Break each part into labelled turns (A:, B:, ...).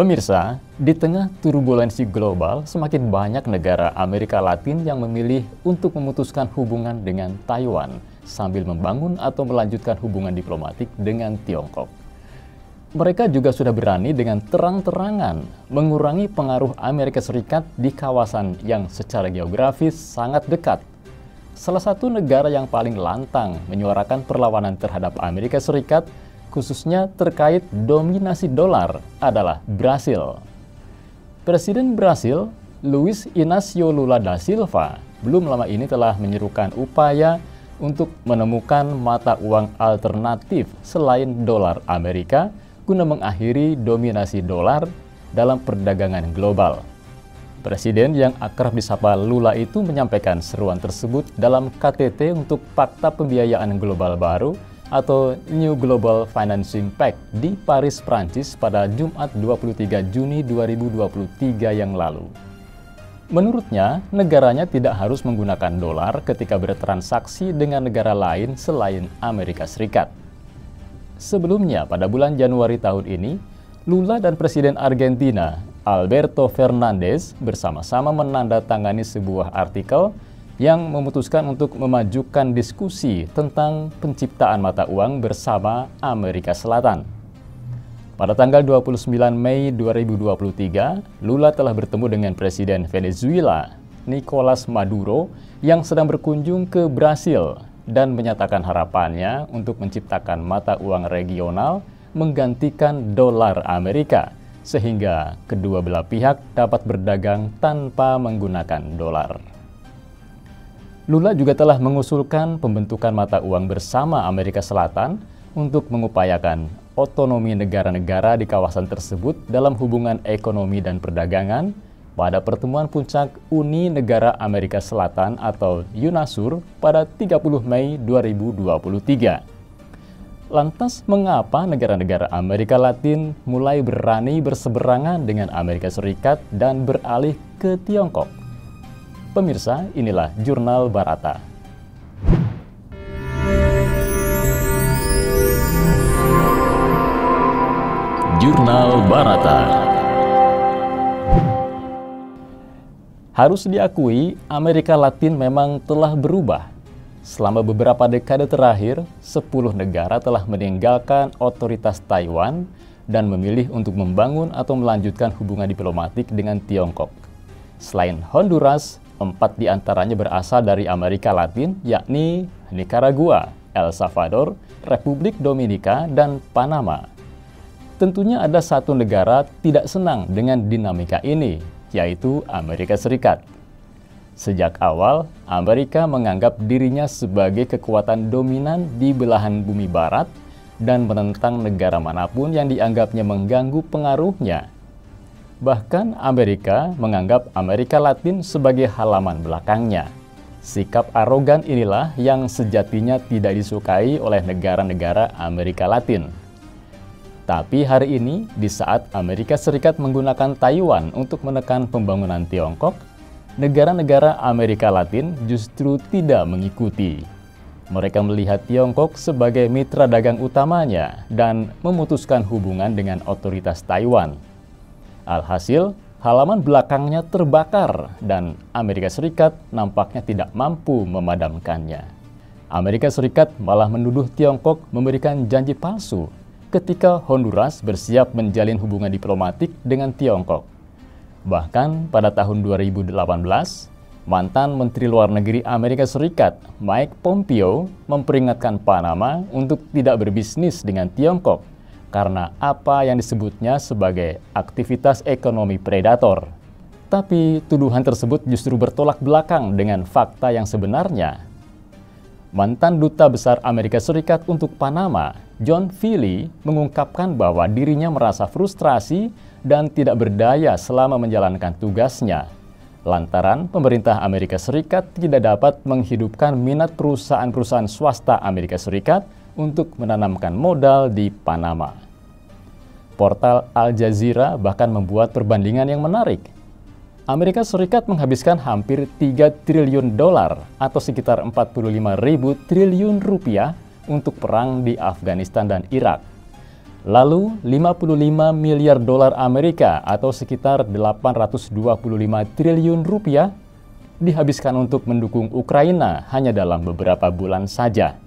A: Pemirsa, di tengah turbulensi global, semakin banyak negara Amerika Latin yang memilih untuk memutuskan hubungan dengan Taiwan sambil membangun atau melanjutkan hubungan diplomatik dengan Tiongkok. Mereka juga sudah berani dengan terang-terangan mengurangi pengaruh Amerika Serikat di kawasan yang secara geografis sangat dekat. Salah satu negara yang paling lantang menyuarakan perlawanan terhadap Amerika Serikat khususnya terkait dominasi dolar adalah Brasil. Presiden Brasil, Luiz Inácio Lula da Silva, belum lama ini telah menyerukan upaya untuk menemukan mata uang alternatif selain dolar Amerika guna mengakhiri dominasi dolar dalam perdagangan global. Presiden yang akrab disapa Lula itu menyampaikan seruan tersebut dalam KTT untuk Fakta Pembiayaan Global Baru atau New Global Financing Pact di Paris, Prancis pada Jumat 23 Juni 2023 yang lalu. Menurutnya, negaranya tidak harus menggunakan dolar ketika bertransaksi dengan negara lain selain Amerika Serikat. Sebelumnya, pada bulan Januari tahun ini, Lula dan Presiden Argentina, Alberto Fernandez, bersama-sama menandatangani sebuah artikel yang memutuskan untuk memajukan diskusi tentang penciptaan mata uang bersama Amerika Selatan. Pada tanggal 29 Mei 2023, Lula telah bertemu dengan Presiden Venezuela, Nicolas Maduro, yang sedang berkunjung ke Brasil dan menyatakan harapannya untuk menciptakan mata uang regional menggantikan dolar Amerika, sehingga kedua belah pihak dapat berdagang tanpa menggunakan dolar. Lula juga telah mengusulkan pembentukan mata uang bersama Amerika Selatan untuk mengupayakan otonomi negara-negara di kawasan tersebut dalam hubungan ekonomi dan perdagangan pada pertemuan puncak Uni Negara Amerika Selatan atau UNASUR pada 30 Mei 2023. Lantas, mengapa negara-negara Amerika Latin mulai berani berseberangan dengan Amerika Serikat dan beralih ke Tiongkok? Pemirsa, inilah Jurnal Barata. Jurnal Barata. Harus diakui, Amerika Latin memang telah berubah. Selama beberapa dekade terakhir, 10 negara telah meninggalkan otoritas Taiwan dan memilih untuk membangun atau melanjutkan hubungan diplomatik dengan Tiongkok. Selain Honduras, 4 diantaranya berasal dari Amerika Latin, yakni Nicaragua, El Salvador, Republik Dominika, dan Panama. Tentunya ada satu negara tidak senang dengan dinamika ini, yaitu Amerika Serikat. Sejak awal, Amerika menganggap dirinya sebagai kekuatan dominan di belahan bumi barat dan menentang negara manapun yang dianggapnya mengganggu pengaruhnya. Bahkan Amerika menganggap Amerika Latin sebagai halaman belakangnya. Sikap arogan inilah yang sejatinya tidak disukai oleh negara-negara Amerika Latin. Tapi hari ini, di saat Amerika Serikat menggunakan Taiwan untuk menekan pembangunan Tiongkok, negara-negara Amerika Latin justru tidak mengikuti. Mereka melihat Tiongkok sebagai mitra dagang utamanya dan memutuskan hubungan dengan otoritas Taiwan. Alhasil, halaman belakangnya terbakar dan Amerika Serikat nampaknya tidak mampu memadamkannya. Amerika Serikat malah menuduh Tiongkok memberikan janji palsu ketika Honduras bersiap menjalin hubungan diplomatik dengan Tiongkok. Bahkan pada tahun 2018, mantan Menteri Luar Negeri Amerika Serikat, Mike Pompeo, memperingatkan Panama untuk tidak berbisnis dengan Tiongkok karena apa yang disebutnya sebagai aktivitas ekonomi predator. Tapi tuduhan tersebut justru bertolak belakang dengan fakta yang sebenarnya. Mantan Duta Besar Amerika Serikat untuk Panama, John Feely, mengungkapkan bahwa dirinya merasa frustrasi dan tidak berdaya selama menjalankan tugasnya, lantaran pemerintah Amerika Serikat tidak dapat menghidupkan minat perusahaan-perusahaan swasta Amerika Serikat untuk menanamkan modal di Panama. Portal Al Jazeera bahkan membuat perbandingan yang menarik. Amerika Serikat menghabiskan hampir 3 triliun dolar atau sekitar 45.000 triliun rupiah untuk perang di Afghanistan dan Irak. Lalu 55 miliar dolar Amerika atau sekitar 825 triliun rupiah dihabiskan untuk mendukung Ukraina hanya dalam beberapa bulan saja.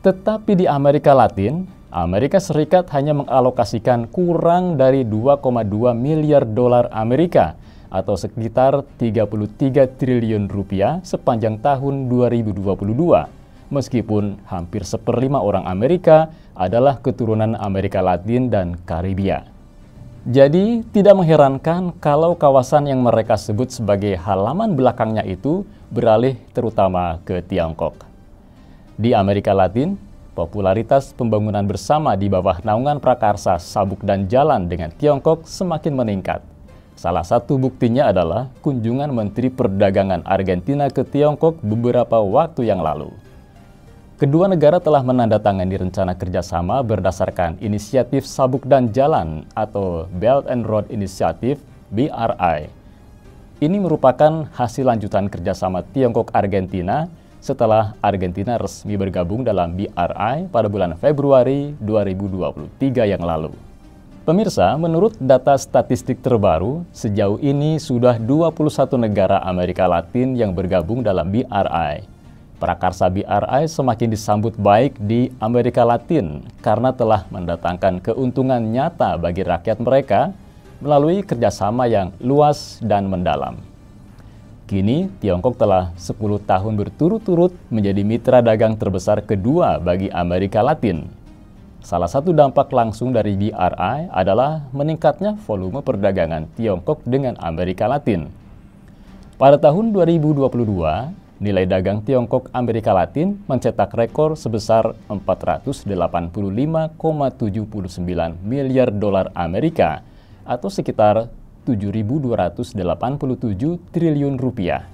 A: Tetapi di Amerika Latin, Amerika Serikat hanya mengalokasikan kurang dari 2,2 miliar dolar Amerika atau sekitar 33 triliun rupiah sepanjang tahun 2022. Meskipun hampir seperlima orang Amerika adalah keturunan Amerika Latin dan Karibia. Jadi, tidak mengherankan kalau kawasan yang mereka sebut sebagai halaman belakangnya itu beralih terutama ke Tiongkok. Di Amerika Latin, popularitas pembangunan bersama di bawah naungan prakarsa sabuk dan jalan dengan Tiongkok semakin meningkat. Salah satu buktinya adalah kunjungan Menteri Perdagangan Argentina ke Tiongkok beberapa waktu yang lalu. Kedua negara telah menandatangani rencana kerjasama berdasarkan Inisiatif Sabuk dan Jalan atau Belt and Road Initiative (BRI). Ini merupakan hasil lanjutan kerjasama Tiongkok-Argentina setelah Argentina resmi bergabung dalam BRI pada bulan Februari 2023 yang lalu. Pemirsa, menurut data statistik terbaru, sejauh ini sudah 21 negara Amerika Latin yang bergabung dalam BRI. Prakarsa BRI semakin disambut baik di Amerika Latin karena telah mendatangkan keuntungan nyata bagi rakyat mereka melalui kerjasama yang luas dan mendalam. Kini, Tiongkok telah 10 tahun berturut-turut menjadi mitra dagang terbesar kedua bagi Amerika Latin. Salah satu dampak langsung dari BRI adalah meningkatnya volume perdagangan Tiongkok dengan Amerika Latin. Pada tahun 2022, nilai dagang Tiongkok Amerika Latin mencetak rekor sebesar 485,79 miliar dolar Amerika atau sekitar 7.287 triliun rupiah.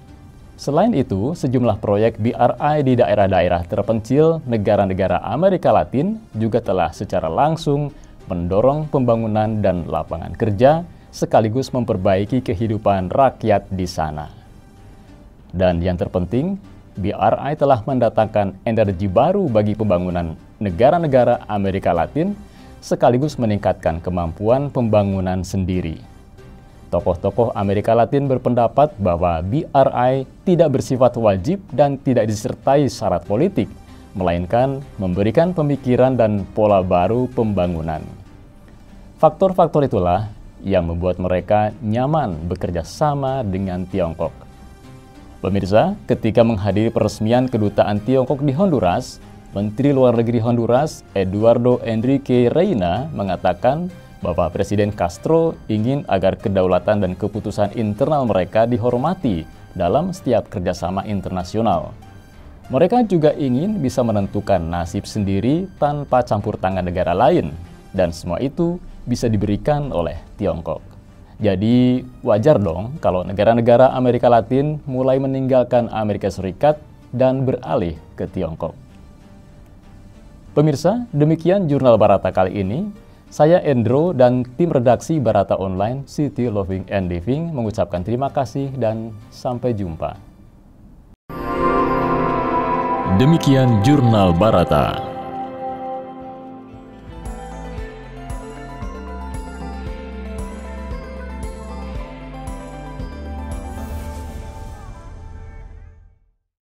A: Selain itu, sejumlah proyek BRI di daerah-daerah terpencil negara-negara Amerika Latin juga telah secara langsung mendorong pembangunan dan lapangan kerja sekaligus memperbaiki kehidupan rakyat di sana. Dan yang terpenting, BRI telah mendatangkan energi baru bagi pembangunan negara-negara Amerika Latin, sekaligus meningkatkan kemampuan pembangunan sendiri. Tokoh-tokoh Amerika Latin berpendapat bahwa BRI tidak bersifat wajib dan tidak disertai syarat politik, melainkan memberikan pemikiran dan pola baru pembangunan. Faktor-faktor itulah yang membuat mereka nyaman bekerja sama dengan Tiongkok. Pemirsa, ketika menghadiri peresmian kedutaan Tiongkok di Honduras, Menteri Luar Negeri Honduras, Eduardo Enrique Reina, mengatakan bahwa Presiden Castro ingin agar kedaulatan dan keputusan internal mereka dihormati dalam setiap kerjasama internasional. Mereka juga ingin bisa menentukan nasib sendiri tanpa campur tangan negara lain, dan semua itu bisa diberikan oleh Tiongkok. Jadi wajar dong kalau negara-negara Amerika Latin mulai meninggalkan Amerika Serikat dan beralih ke Tiongkok. Pemirsa, demikian Jurnal Barata kali ini. Saya Endro dan tim redaksi Barata Online City Loving and Living mengucapkan terima kasih dan sampai jumpa. Demikian Jurnal Barata.